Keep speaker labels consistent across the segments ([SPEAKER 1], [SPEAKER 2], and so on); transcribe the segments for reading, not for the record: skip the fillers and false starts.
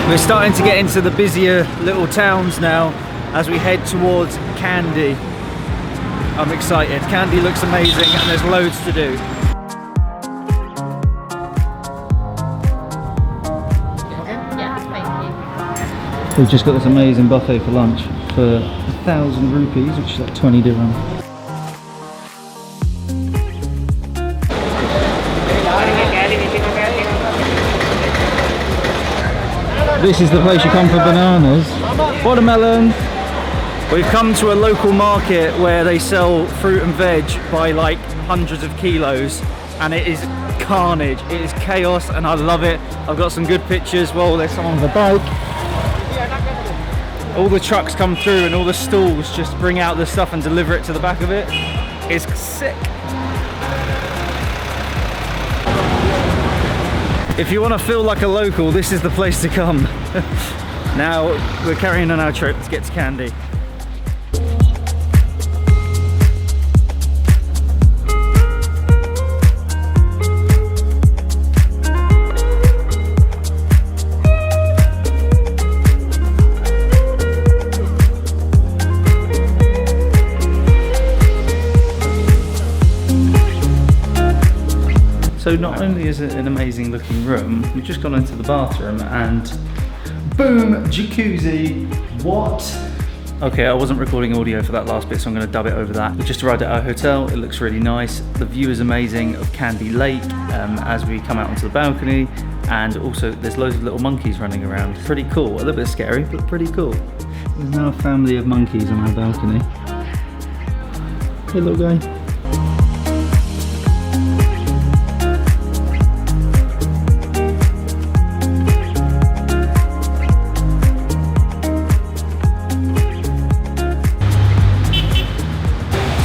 [SPEAKER 1] We're starting to get into the busier little towns now as we head towards Kandy. I'm excited. Kandy looks amazing and there's loads to do. We've just got this amazing buffet for lunch for 1,000 rupees, which is like 20 dirham. This is the place you come for bananas. Watermelon. We've come to a local market where they sell fruit and veg by like hundreds of kilos, and it is carnage. It is chaos and I love it. I've got some good pictures. Well, there's someone with a bike. All the trucks come through and all the stalls just bring out the stuff and deliver it to the back of it. It's sick. If you want to feel like a local, this is the place to come. Now we're carrying on our trip to get to Kandy. So not only is it an amazing looking room, we've just gone into the bathroom and boom, jacuzzi. What? Okay, I wasn't recording audio for that last bit, so I'm going to dub it over that. We just arrived at our hotel. It looks really nice. The view is amazing of Kandy Lake as we come out onto the balcony, and also there's loads of little monkeys running around. Pretty cool. A little bit scary, but pretty cool. There's now a family of monkeys on our balcony. Hey, little guy.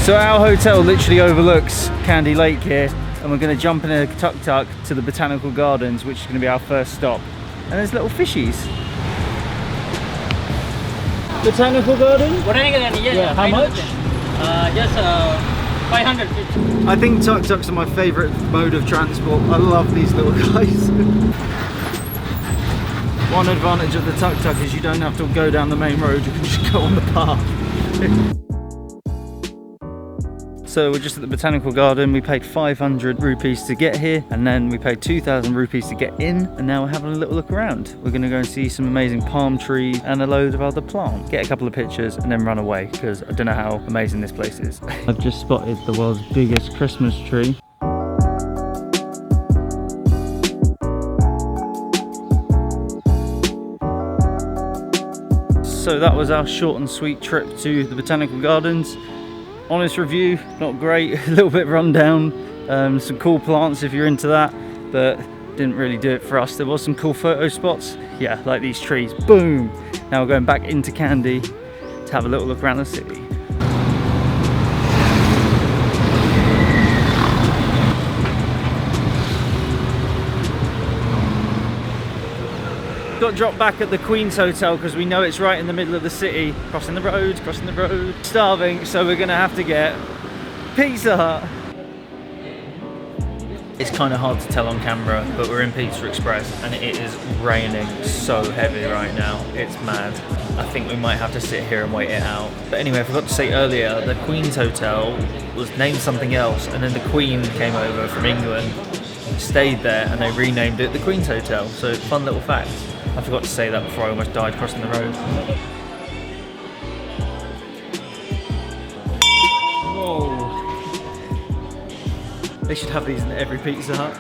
[SPEAKER 1] So our hotel literally overlooks Kandy Lake here, and we're going to jump in a tuk-tuk to the Botanical Gardens, which is going to be our first stop. And there's little fishies. Botanical Garden?
[SPEAKER 2] Botanical Garden, yes.
[SPEAKER 1] Yeah, how much?
[SPEAKER 2] Just 550.
[SPEAKER 1] I think tuk-tuks are my favourite mode of transport. I love these little guys. One advantage of the tuk-tuk is you don't have to go down the main road, you can just go on the path. So we're just at the Botanical Garden. We paid 500 rupees to get here, and then we paid 2,000 rupees to get in, and now we're having a little look around. We're going to go and see some amazing palm trees and a load of other plants. Get a couple of pictures and then run away, because I don't know how amazing this place is. I've just spotted the world's biggest Christmas tree. So that was our short and sweet trip to the Botanical Gardens. Honest review, not great, a little bit run down, some cool plants if you're into that, but didn't really do it for us. There was some cool photo spots, yeah, like these trees, boom. Now we're going back into Kandy to have a little look around the city. Got dropped back at the Queen's Hotel because we know it's right in the middle of the city. Crossing the road, starving, so we're gonna have to get Pizza Hut. It's kind of hard to tell on camera, but we're in Pizza Express and it is raining so heavy right now. It's mad. I think we might have to sit here and wait it out. But anyway, I forgot to say earlier, the Queen's Hotel was named something else, and then the Queen came over from England, stayed there, and they renamed it the Queen's Hotel. So fun little fact. I forgot to say that before I almost died crossing the road. Whoa. They should have these in every Pizza Hut.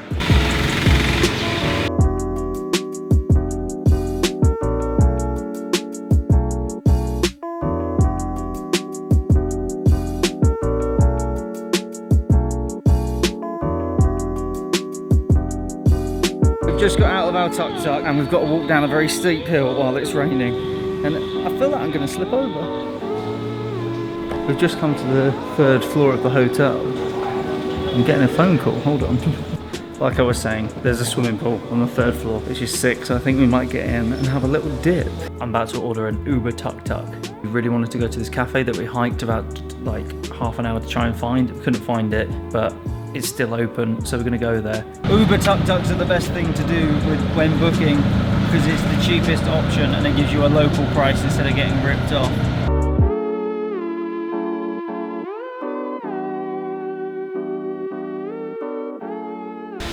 [SPEAKER 1] Just got out of our tuk-tuk and we've got to walk down a very steep hill while it's raining, and I feel like I'm going to slip over. We've just come to the 3rd floor of the hotel. I'm getting a phone call, hold on. Like I was saying, there's a swimming pool on the 3rd floor, which is sick, so I think we might get in and have a little dip. I'm about to order an Uber tuk-tuk. We really wanted to go to this cafe that we hiked about like half an hour to try and find. We couldn't find it, but it's still open, so we're going to go there. Uber tuk-tuks are the best thing to do when booking, because it's the cheapest option and it gives you a local price instead of getting ripped off.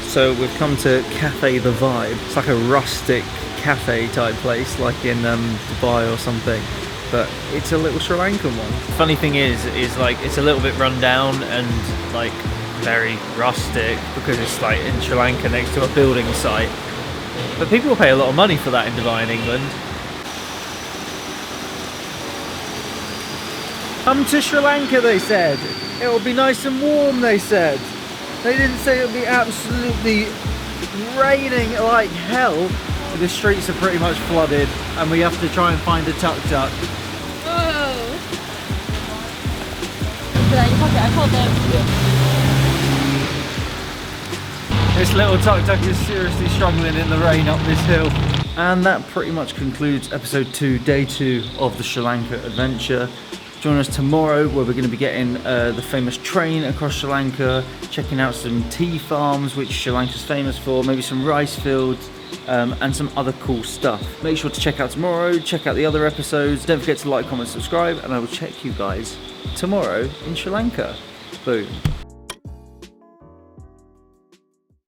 [SPEAKER 1] So we've come to Cafe The Vibe. It's like a rustic cafe type place, like in Dubai or something, but it's a little Sri Lankan one. Funny thing is like it's a little bit run down and like very rustic because it's like in Sri Lanka next to a building site. But people will pay a lot of money for that in Dubai in England. Come to Sri Lanka, they said. It will be nice and warm, they said. They didn't say it would be absolutely raining like hell. The streets are pretty much flooded and we have to try and find a tuk-tuk.
[SPEAKER 3] Oh. Did I pocket? I called them.
[SPEAKER 1] Yeah. This little tuk-tuk is seriously struggling in the rain up this hill. And that pretty much concludes episode 2, day 2 of the Sri Lanka adventure. Join us tomorrow where we're going to be getting the famous train across Sri Lanka, checking out some tea farms which Sri Lanka's famous for, maybe some rice fields and some other cool stuff. Make sure to check out tomorrow, check out the other episodes, don't forget to like, comment, subscribe, and I will check you guys tomorrow in Sri Lanka. Boom.